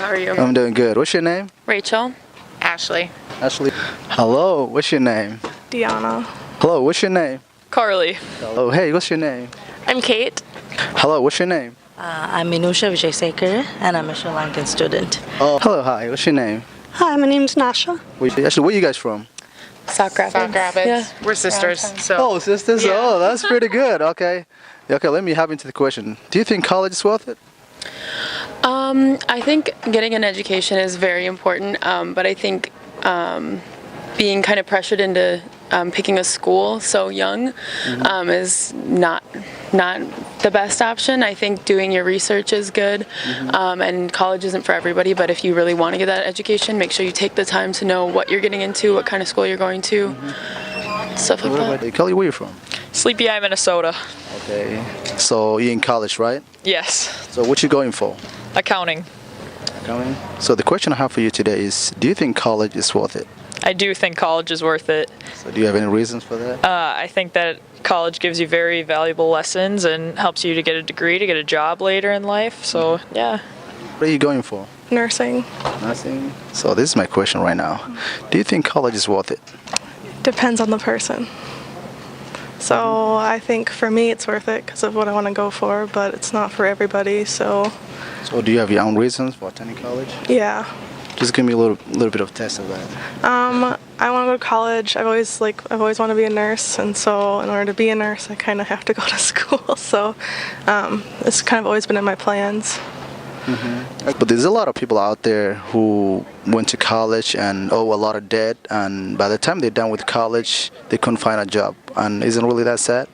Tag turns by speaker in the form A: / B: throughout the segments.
A: How are you?
B: I'm doing good. What's your name?
A: Rachel.
C: Ashley.
B: Ashley. Hello, what's your name?
D: Deanna.
B: Hello, what's your name?
A: Carly.
B: Oh, hey, what's your name?
A: I'm Kate.
B: Hello, what's your name?
E: I'm Minusha Vijaysekar, and I'm a Sri Lankan student.
B: Oh, hello, hi, what's your name?
D: Hi, my name's Nasha.
B: Actually, where are you guys from?
A: Sauk Rapids.
C: Sauk Rapids.
A: Yeah.
C: We're sisters. So
B: Oh, sisters?
C: Yeah.
B: Oh, that's pretty good. Okay. Okay, let me hop into the question. Do you think college is worth it?
A: I think getting an education is very important, but I think being kind of pressured into picking a school so young is not the best option. I think doing your research is good, and college isn't for everybody, but if you really want to get that education, make sure you take the time to know what you're getting into, what kind of school you're going to, stuff like
B: What
A: that.
B: about you? Kelly, where are you from?
F: Sleepy Eye, Minnesota.
B: Okay. So you're in college, right?
F: Yes.
B: So what you going for?
F: Accounting.
B: Accounting. So the question I have for you today is, do you think college is worth it?
F: I do think college is worth it.
B: So do you have any reasons for that?
F: I think that college gives you very valuable lessons and helps you to get a degree, to get a job later in life. So, yeah.
B: What are you going for?
D: Nursing.
B: Nothing. So this is my question right now. Do you think college is worth it?
D: Depends on the person. So I think for me it's worth it because of what I want to go for, but it's not for everybody. So
B: So do you have your own reasons for attending college?
D: yeah.
B: Just give me a little bit of test of that.
D: I want to go to college. I've always wanted to be a nurse, and so in order to be a nurse, I kind of have to go to school. So it's kind of always been in my plans.
B: But there's a lot of people out there who went to college and owe a lot of debt, and by the time they're done with college, they couldn't find a job. And isn't really that sad?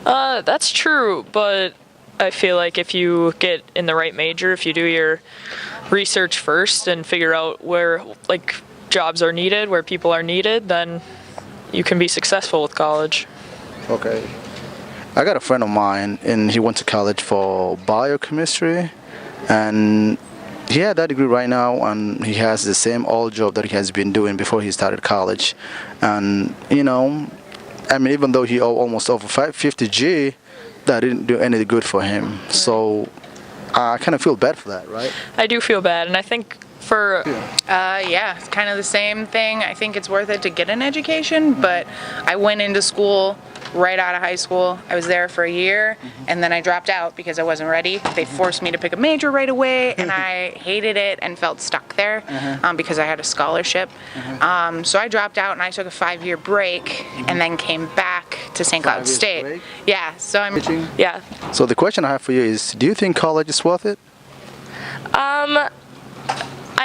F: That's true, but I feel like if you get in the right major, if you do your research first and figure out where like jobs are needed, where people are needed, then you can be successful with college.
B: Okay. I got a friend of mine, and he went to college for biochemistry, and he had that degree right now, and he has the same old job that he has been doing before he started college. And I mean, even though he owed almost over 50 G, that didn't do any good for him. So I kind of feel bad for that, right?
F: I do feel bad, and I think for
C: yeah, it's kind of the same thing. I think it's worth it to get an education, but I went into school right out of high school. I was there for a year, and then I dropped out because I wasn't ready. They forced me to pick a major right away, and I hated it and felt stuck there because I had a scholarship. So I dropped out, and I took a 5-year break, and then came back to St. Cloud
B: 5 years
C: State.
B: break?
C: Yeah, so I'm.
B: Teaching?
C: Yeah.
B: So the question I have for you is, do you think college is worth it?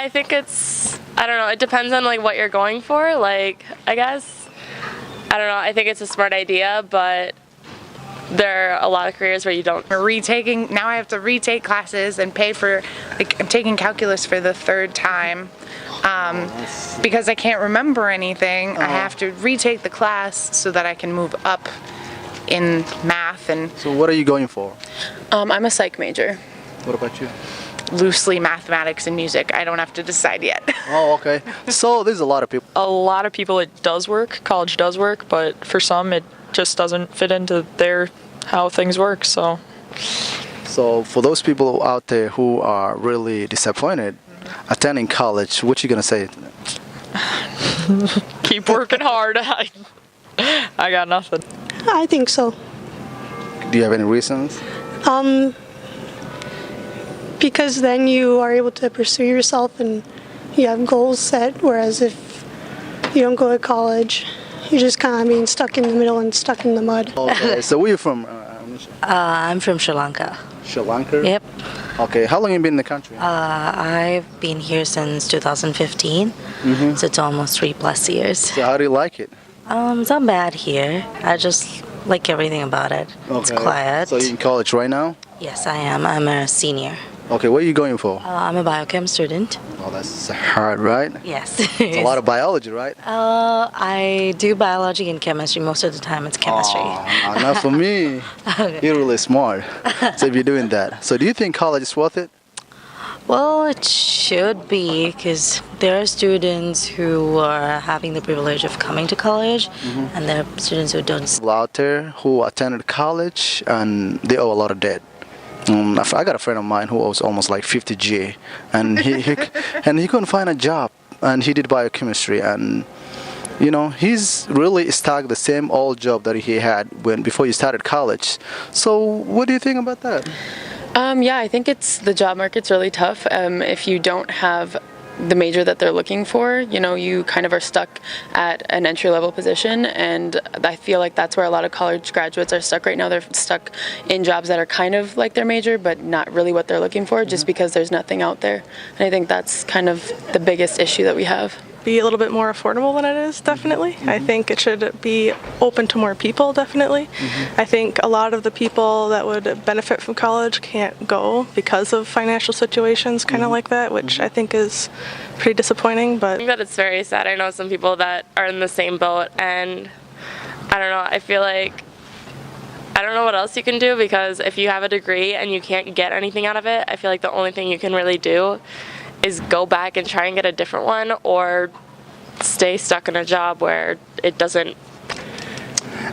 G: I think I don't know, it depends on like what you're going for, like, I guess. I don't know, I think it's a smart idea, but there are a lot of careers where you don't.
C: Now I have to retake classes and pay for, like, I'm taking calculus for the 3rd time. Because I can't remember anything, I have to retake the class so that I can move up in math and
B: So what are you going for?
A: I'm a psych major.
B: What about you?
C: loosely mathematics and music. I don't have to decide yet.
B: Oh, okay. So there's a lot of people.
F: A lot of people it does work, college does work, but for some it just doesn't fit into how things work. So
B: For those people out there who are really disappointed attending college, what you gonna say to them?
F: keep working hard. I got nothing.
D: I think so.
B: Do you have any reasons?
D: Because then you are able to pursue yourself and you have goals set, whereas if you don't go to college, you're just kind of being stuck in the middle and stuck in the mud.
B: Okay. So where are you from?
E: I'm from Sri Lanka.
B: Sri Lanka?
E: Yep.
B: Okay. How long have you been in the country?
E: I've been here since 2015, so it's almost 3+ years.
B: So how do you like it?
E: It's not bad here. I just like everything about it. It's quiet.
B: So you're in college right now?
E: Yes, I am. I'm a senior.
B: Okay, what are you going for?
E: I'm a biochem student.
B: Oh, that's hard, right?
E: Yes.
B: It's a lot of biology, right?
E: I do biology and chemistry. Most of the time it's chemistry.
B: Oh, not for me. You're really smart. So if you're doing that. So do you think college is worth it?
E: Well, it should be, because there are students who are having the privilege of coming to college, and there are students who don't.
B: People out there who attended college and they owe a lot of debt. I got a friend of mine who was almost like 50 G, and he couldn't find a job, and he did biochemistry, and he's really stuck the same old job that he had before he started college. So what do you think about that?
A: Yeah, I think the job market's really tough. If you don't have the major that they're looking for, you kind of are stuck at an entry-level position, and I feel like that's where a lot of college graduates are stuck right now. They're stuck in jobs that are kind of like their major, but not really what they're looking for, just because there's nothing out there. And I think that's kind of the biggest issue that we have.
H: Be a little bit more affordable than it is, definitely. I think it should be open to more people, definitely. I think a lot of the people that would benefit from college can't go because of financial situations kind of like that, which I think is pretty disappointing.
G: I
H: But
G: think that it's very sad. I know some people that are in the same boat, and I don't know, I feel like I don't know what else you can do, because if you have a degree and you can't get anything out of it, I feel like the only thing you can really do is go back and try and get a different one, or stay stuck in a job where it doesn't.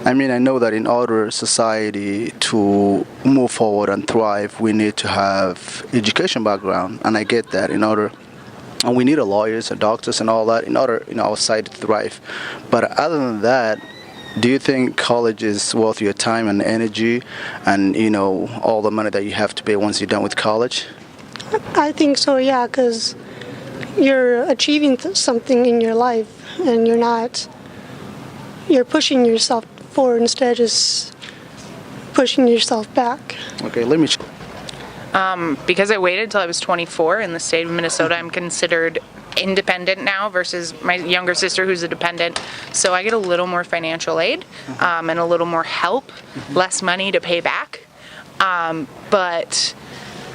B: I mean, I know that in order society to move forward and thrive, we need to have education background, and I get that. And we need lawyers and doctors and all that in order our society to thrive. But other than that, do you think college is worth your time and energy, and all the money that you have to pay once you're done with college?
D: I think so, yeah, because you're achieving something in your life, and you're pushing yourself forward instead of just pushing yourself back.
B: Okay, let me.
C: Because I waited till I was 24 in the state of Minnesota, I'm considered independent now versus my younger sister who's a dependent. So I get a little more financial aid and a little more help, less money to pay back. But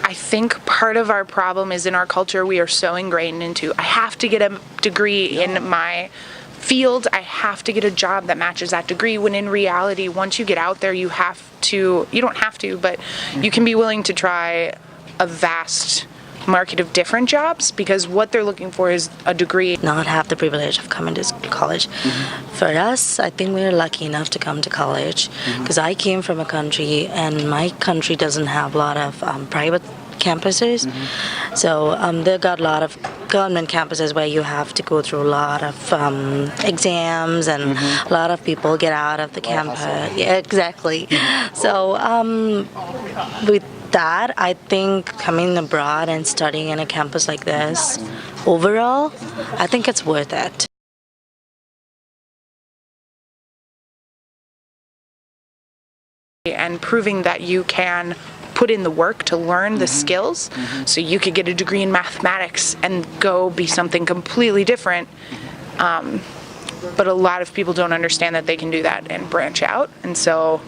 C: I think part of our problem is in our culture we are so ingrained into, I have to get a degree in my field, I have to get a job that matches that degree, when in reality once you get out there you don't have to, but you can be willing to try a vast market of different jobs, because what they're looking for is a degree.
E: Not have the privilege of coming to college. For us, I think we're lucky enough to come to college, because I came from a country, and my country doesn't have a lot of private campuses. So they've got a lot of government campuses where you have to go through a lot of exams, and a lot of people get out of the campus. Yeah, exactly. So with that, I think coming abroad and studying in a campus like this, overall, I think it's worth it.
C: And proving that you can put in the work to learn the skills, so you could get a degree in mathematics and go be something completely different. But a lot of people don't understand that they can do that and branch out, and so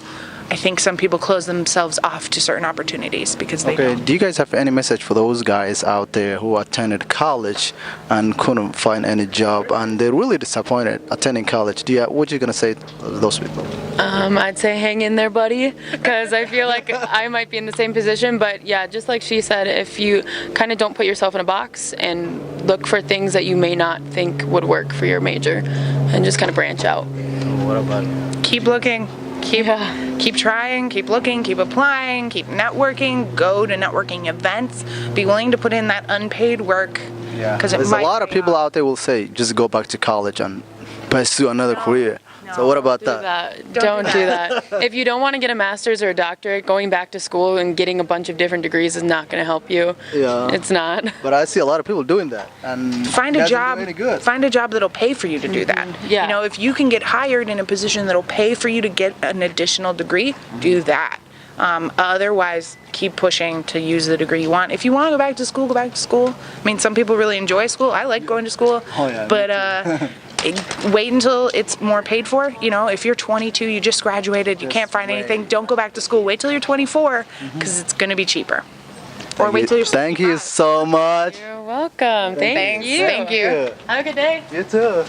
C: I think some people close themselves off to certain opportunities because they don't.
B: Do you guys have any message for those guys out there who attended college and couldn't find any job, and they're really disappointed attending college? What are you gonna say to those people?
A: I'd say hang in there, buddy, because I feel like I might be in the same position. But yeah, just like she said, if you kind of don't put yourself in a box and look for things that you may not think would work for your major, and just kind of branch out.
B: What about
C: Keep looking. Keep trying, keep looking, keep applying, keep networking, go to networking events, be willing to put in that unpaid work.
B: Yeah, there's a lot of people out there will say just go back to college and pursue another career. So what about that?
A: Don't do that. If you don't want to get a master's or a doctorate, going back to school and getting a bunch of different degrees is not going to help you.
B: Yeah.
A: It's not.
B: But I see a lot of people doing that. And
C: find a job. Find a job that'll pay for you to do that.
A: Yeah.
C: If you can get hired in a position that'll pay for you to get an additional degree, do that. Otherwise, keep pushing to use the degree you want. If you want to go back to school, go back to school. I mean, some people really enjoy school. I like going to school.
B: Oh, yeah,
C: but wait until it's more paid for. If you're 22, you just graduated, you can't find anything, don't go back to school. Wait till you're 24, because it's going to be cheaper. Or wait till you're 65.
B: Thank you so much.
A: You're welcome. Thank you.
C: Thank you.
A: Have a good day.
B: You too.